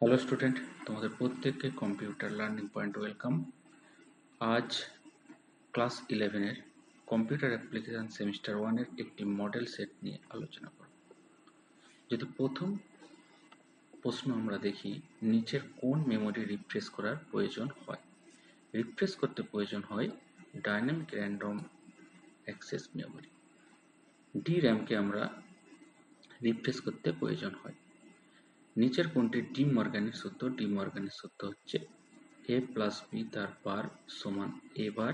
Hello student, তোমাদের প্রত্যেককে computer learning point welcome. আজ ক্লাস 11-এর কম্পিউটার অ্যাপ্লিকেশন সেমিস্টার 1-এর একটি মডেল সেট নিয়ে আলোচনা করব। যদি প্রথম প্রশ্ন আমরা দেখি, নিচের কোন মেমোরি রিফ্রেশ করার প্রয়োজন হয়? রিফ্রেশ করতে প্রয়োজন হয় ডাইনামিক র্যান্ডম অ্যাক্সেস মেমোরি। DRAM-কে আমরা রিফ্রেশ করতে প্রয়োজন হয়। নিচের কোনটি ডি মর্গানের সূত্র? ডি মর্গানের সূত্র হচ্ছে a প্লাস বি তার বার সমান a bar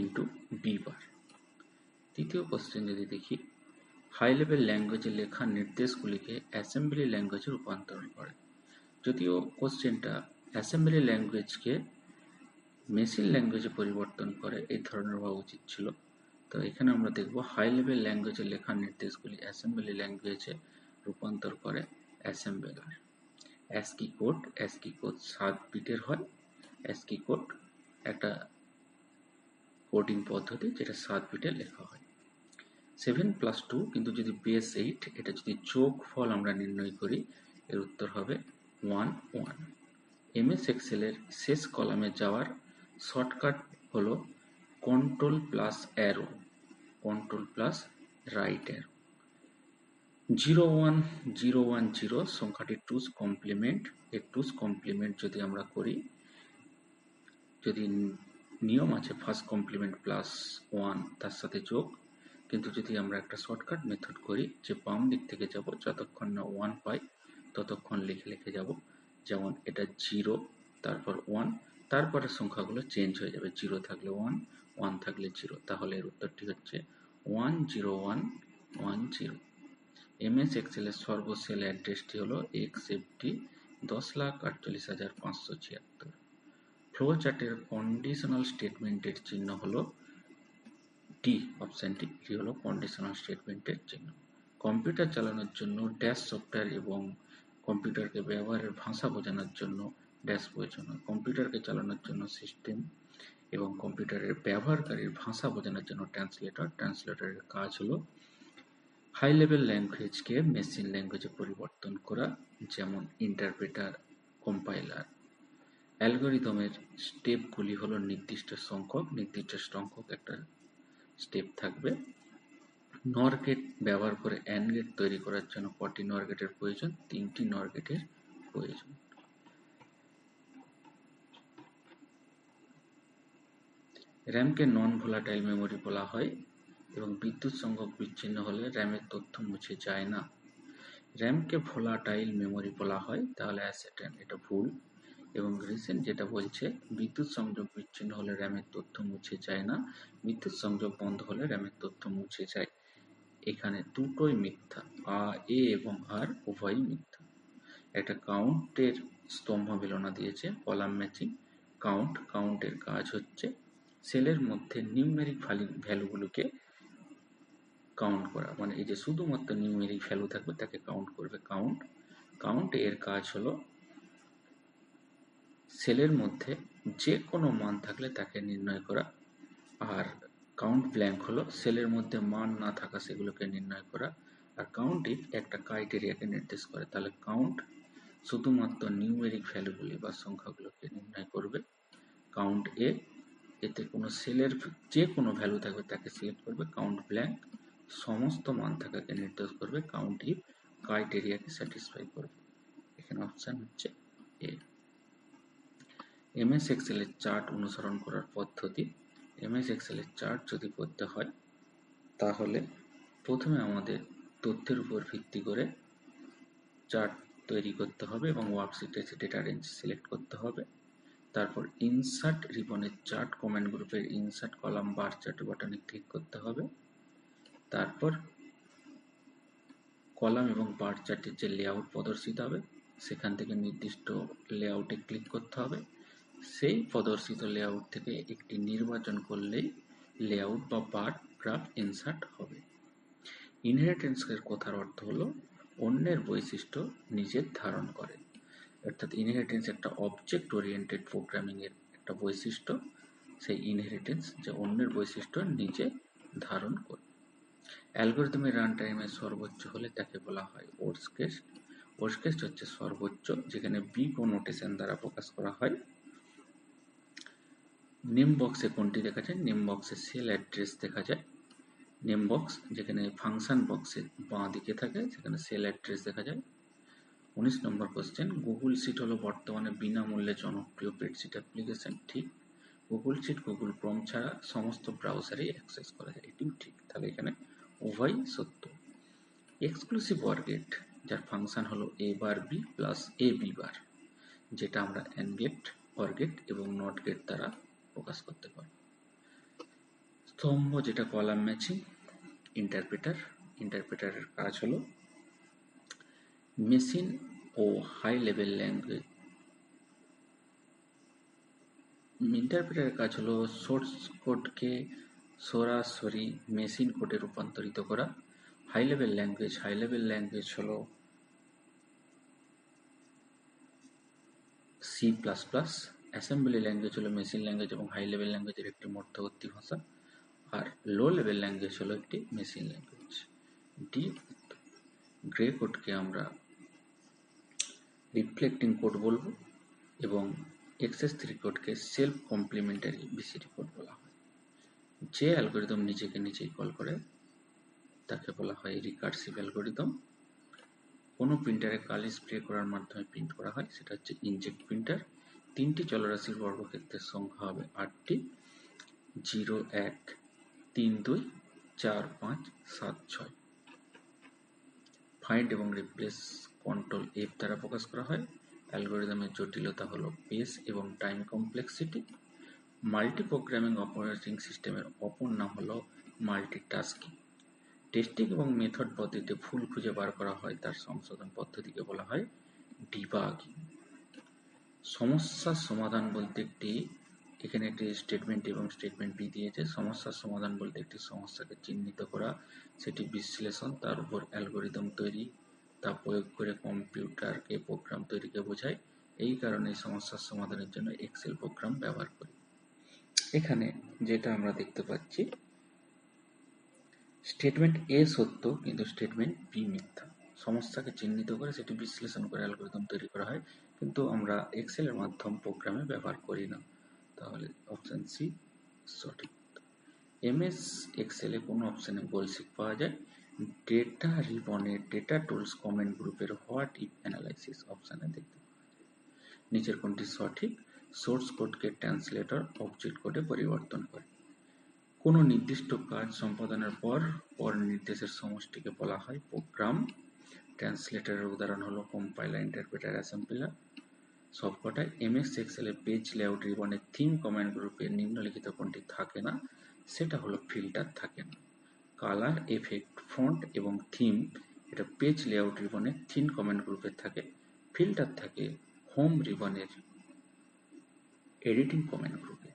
into B bar. তৃতীয় কোশ্চেন যদি দেখি, হাই লেভেল ল্যাঙ্গুয়েজে লেখা নির্দেশগুলিকে অ্যাসেম্বলি ল্যাঙ্গুয়েজে রূপান্তরণ করে। যদিও কোশ্চেনটা অ্যাসেম্বলি ল্যাঙ্গুয়েজকে মেশিন ল্যাঙ্গুয়েজে পরিবর্তন করে এই ধরনের হওয়া উচিত ছিল, তো এখানে আমরা দেখব হাই লেভেল ল্যাঙ্গুয়েজে লেখা নির্দেশগুলি অ্যাসেম্বলি ল্যাঙ্গুয়েজে রূপান্তর করে অ্যাসেম্বলার। অ্যাসকি কোড 7 বিটের হয়। অ্যাসকি কোড একটা কোডিং পদ্ধতি যেটা 7 বিটে লেখা হয়। 7+2 কিন্তু যদি বেস 8, এটা যদি যোগফল আমরা নির্ণয় করি, এর উত্তর হবে 1 1। MS এক্সেল এর শেষ কলামে যাওয়ার শর্টকাট হলো control plus arrow, control plus right arrow. 01010 সংখ্যাটি টুস কমপ্লিমেন্ট। এই টুস কমপ্লিমেন্ট যদি আমরা করি, যদি নিয়ম আছে ফার্স্ট কমপ্লিমেন্ট প্লাস 1 তার সাথে যোগ, কিন্তু যদি আমরা একটা শর্টকাট মেথড করি যে বাম দিক থেকে যাব, যতক্ষণ না 1 পাই ততক্ষণ লিখে যাব। যেমন এটা 0, তারপর 1, তারপরে সংখ্যাগুলো চেঞ্জ হয়ে যাবে, 0 থাকলে 1, 1 থাকলে 0, তাহলে এর উত্তরটি হচ্ছে 10110। MS এক্সেল এর সর্বশেষ অ্যাড্রেসটি হলো XFD 10,48,576। ফ্লোচার্টের কন্ডিশনাল স্টেটমেন্টের চিহ্ন হলো ডি, অপশনটি ডি হলো কন্ডিশনাল স্টেটমেন্টের চিহ্ন। কম্পিউটার চালানোর জন্য ড্যাশ সফটওয়্যার এবং কম্পিউটারকে ব্যবহারের ভাষা বোঝানোর জন্য ড্যাশ প্রয়োজন হয়। কম্পিউটারকে চালানোর জন্য সিস্টেম এবং কম্পিউটারের ব্যবহারকারীর ভাষা বোঝানোর জন্য ট্রান্সলেটর। ট্রান্সলেটরের কাজ হলো হাই লেভেল ল্যাঙ্গুয়েজকে মেশিন ল্যাঙ্গুয়েজে পরিবর্তন করা, যেমন ইন্টারপ্রেটার, কম্পাইলার। অ্যালগরিদমের স্টেপগুলি হলো নির্দিষ্ট সংখ্যক একটা স্টেপ থাকবে। নর গেট ব্যবহার করে অ্যান্ড গেট তৈরি করার জন্য কটি নর গেটের প্রয়োজন? 3টি নর গেটের প্রয়োজন। র্যামকে নন ভোলাটাইল মেমোরি বলা হয় এবং বিদ্যুৎ সংযোগ বিচ্ছিন্ন হলে র্যামের তথ্য মুছে যায় না। র্যামকে ভোলাটাইল মেমোরি বলা হয়, তাহলে অ্যাসেটেন, এটা ভুল। এবং রিসেন্ট যেটা বলছে বিদ্যুৎ সংযোগ বিচ্ছিন্ন হলে র্যামের তথ্য মুছে যায় না, বিদ্যুৎ সংযোগ বন্ধ হলে র্যামের তথ্য মুছে যায়। এখানে দুটোই মিথ্যা, এ এবং আর উভয়ই মিথ্যা। একটা কাউন্টের স্তম্ভ বিলনা দিয়েছে, কলাম ম্যাচিং। কাউন্টের কাজ হচ্ছে সেলের মধ্যে নিউমেরিক ভ্যালুগুলোকে কাউন্ট করা, মানে এই যে শুধুমাত্র নিউমেরিক ভ্যালু থাকবে তাকে কাউন্ট করবে কাউন্ট এর কাজ হলো সেলের মধ্যে যে কোনো মান থাকলে তাকে নির্ণয় করা, আর কাউন্ট ব্ল্যাঙ্ক হলো সেলের মধ্যে মান না থাকা সেগুলোকে নির্ণয় করা। আর কাউন্ট ইফ একটা ক্রাইটেরিয়াকে নির্দেশ করে, তাহলে কাউন্ট শুধুমাত্র নিউমেরিক ভ্যালুগুলি বা সংখ্যাগুলোকে নির্ণয় করবে। কাউন্ট এতে কোনো সেলের যে কোনো ভ্যালু থাকবে তাকে সিলেক্ট করবে। কাউন্ট ব্ল্যাঙ্ক সমস্ত মান থাকাকে নির্দেশ করবে। কাউন্ট ইফ ক্রাইটেরিয়াকে স্যাটিসফাই করবে। এখানে অপশন হচ্ছে এ। MS এক্সেল এর চার্ট অনুসরণ করার পদ্ধতি। MS এক্সেল এর চার্ট যদি করতে হয় তাহলে প্রথমে আমাদের তথ্যের উপর ভিত্তি করে চার্ট তৈরি করতে হবে এবং ওয়ার্কশিটে ডেটা রেঞ্জ সিলেক্ট করতে হবে। তারপর ইনসার্ট রিবনের চার্ট কমেন্ট গ্রুপের ইনসার্ট কলাম বার চার্ট বাটনে ক্লিক করতে হবে। তারপর কলাম এবং বার চার্টের যে লেআউট প্রদর্শিত হবে সেখান থেকে নির্দিষ্ট লেআউটে ক্লিক করতে হবে। সেই প্রদর্শিত লেআউট থেকে একটি নির্বাচন করলেই লেআউট বা বার গ্রাফ ইনসার্ট হবে। ইনহেরিটেন্সের কথার অর্থ হলো অন্যের বৈশিষ্ট্য নিজের ধারণ করে, অর্থাৎ ইনহেরিটেন্স একটা অবজেক্ট ওরিয়েন্টেড প্রোগ্রামিং এর একটা বৈশিষ্ট্য। সেই ইনহেরিটেন্স যে অন্যের বৈশিষ্ট্য নিজে ধারণ করে। অ্যালগরিদমের রান টাইমের সর্বোচ্চ হলে তাকে বলা হয় ওয়ার্স্ট কেস। ওয়ার্স্ট কেস হচ্ছে সর্বোচ্চ, যেখানে বি নোটেশন দ্বারা প্রকাশ করা হয়। নেম বক্সে কোনটি দেখা যায়? নেম বক্সে সেল অ্যাড্রেস দেখা যায়। নেম বক্স যেখানে ফাংশন বক্সের বাঁ দিকে থাকে সেখানে সেল অ্যাড্রেস দেখা যায়। 19 নম্বর কোশ্চেন, গুগল শিট হলো বর্তমানে বিনামূল্যে জনপ্রিয় স্প্রেডশিট অ্যাপ্লিকেশন। ঠিক। গুগল শিট গুগল ক্রোম ছাড়া সমস্ত ব্রাউজারেই অ্যাক্সেস করা যায়, এটিও ঠিক। তাহলে এখানে উভয় সত্য। এক্সক্লুসিভ ওয়ার গেট, যার ফাংশন হলো এ বার বি প্লাস এ বি বার, যেটা আমরা অ্যান্ড গেট, অর গেট এবং নট গেট দ্বারা প্রকাশ করতে পারি। স্তম্ভ, যেটা কলাম ম্যাচিং। ইন্টারপ্রেটারের কাজ হলো মেশিন ও হাই লেভেল ল্যাঙ্গুয়েজ। ইন্টারপ্রেটারের কাজ হলো সোর্স কোডকে সরাসরি মেশিন কোডে রূপান্তরিত করা। হাই লেভেল ল্যাঙ্গুয়েজ হলো C plus plus. Assembly language হলো মেশিন ল্যাঙ্গুয়েজ এবং হাই লেভেল ল্যাঙ্গুয়েজের একটি মধ্যবর্তী ভাষা। আর লো লেভেল ল্যাঙ্গুয়েজ হলো একটি মেশিন ল্যাঙ্গুয়েজ। ডি, গ্রে কোডকে আমরা রিফ্লেক্টিং কোড বলবো এবং XS3 কোডকে সেলফ কমপ্লিমেন্টারি BCD কোড বলা হয়। যে অ্যালগোরিদম নিজেকে নিজেই কল করে তাকে বলা হয় রিকার্সিভ অ্যালগোরিদম। কোনো প্রিন্টারে কালি স্প্রে করার মাধ্যমে প্রিন্ট করা হয়, সেটা হচ্ছে ইনজেক্ট প্রিন্টার। 3টি চলরাশির বর্গক্ষেত্রের সংখ্যা হবে 8টি, 0, 1, 3, 2, 4, 5, 7, 6। ফাইন্ড এবং রিপ্লেস কন্ট্রোল F দ্বারা প্রকাশ করা হয়। অ্যালগোরিদমের জটিলতা হলো পেস এবং time complexity. Multi programming operating সিস্টেমের অপর নাম হলো মাল্টিটাস্কিং। টেস্টিং এবং মেথড পদ্ধতিতে ভুল খুঁজে বার করা হয়, তার সংশোধন পদ্ধতিকে বলা হয় ডিবাগিং। সমস্যার সমাধান বলতে এখানে একটি স্টেটমেন্ট এবং স্টেটমেন্ট বি দিয়েছে। সমস্যার সমাধান বলতে একটি সমস্যাকে চিহ্নিত করা, সেটি বিশ্লেষণ, তার উপর অ্যালগোরিদম তৈরি, তা প্রয়োগ করে কম্পিউটারকে প্রোগ্রাম তৈরিকে বোঝায়। এই কারণে সমস্যার সমাধানের জন্য এক্সেল প্রোগ্রাম ব্যবহার করি। এখানে যেটা আমরা দেখতে পাচ্ছি, স্টেটমেন্ট এ সত্য কিন্তু স্টেটমেন্ট বি মিথ্যা। সমস্যাকে চিহ্নিত করে সেটি বিশ্লেষণ করে অ্যালগোরিদম তৈরি করা হয়, কিন্তু আমরা এক্সেলের মাধ্যম প্রোগ্রামে ব্যবহার করি না। তাহলে অপশন সি সঠিক। MS এক্সেলে কোন অপশনে গোলসিক পাওয়া যায়? ডেটা রিবনের ডেটা টুলস কমেন্ট গ্রুপের হোয়াট ইফ অ্যানালাইসিস অপশনে দেখতে। নিচের কোনটি সঠিক? সোর্স কোডকে ট্রান্সলেটর অবজেক্ট কোডে পরিবর্তন করে। কোনো নির্দিষ্ট কাজ সম্পাদনের পর নির্দেশের সমষ্টিকে বলা হয় প্রোগ্রাম। ট্রান্সলেটরের উদাহরণ হলো কম্পাইলার, ইন্টারপ্রেটার, অ্যাসেম্বলার। সবকটায় MS এক্সেলে পেজ লেআউট রিবনের থিম কমেন্ট গ্রুপে নিম্নলিখিত কোনটি থাকে না? সেটা হলো ফিল্টার থাকে না। কালার, এফেক্ট, ফন্ট এবং থিম এটা পেজ লেআউট রিবনের থিম কমেন্ট গ্রুপে থাকে। ফিল্টার থাকে হোম রিবনের এডিটিং কমেন্ট গ্রুপে।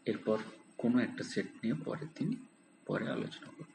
এরপর কোনো একটা সেট নিয়ে পরে আলোচনা করব।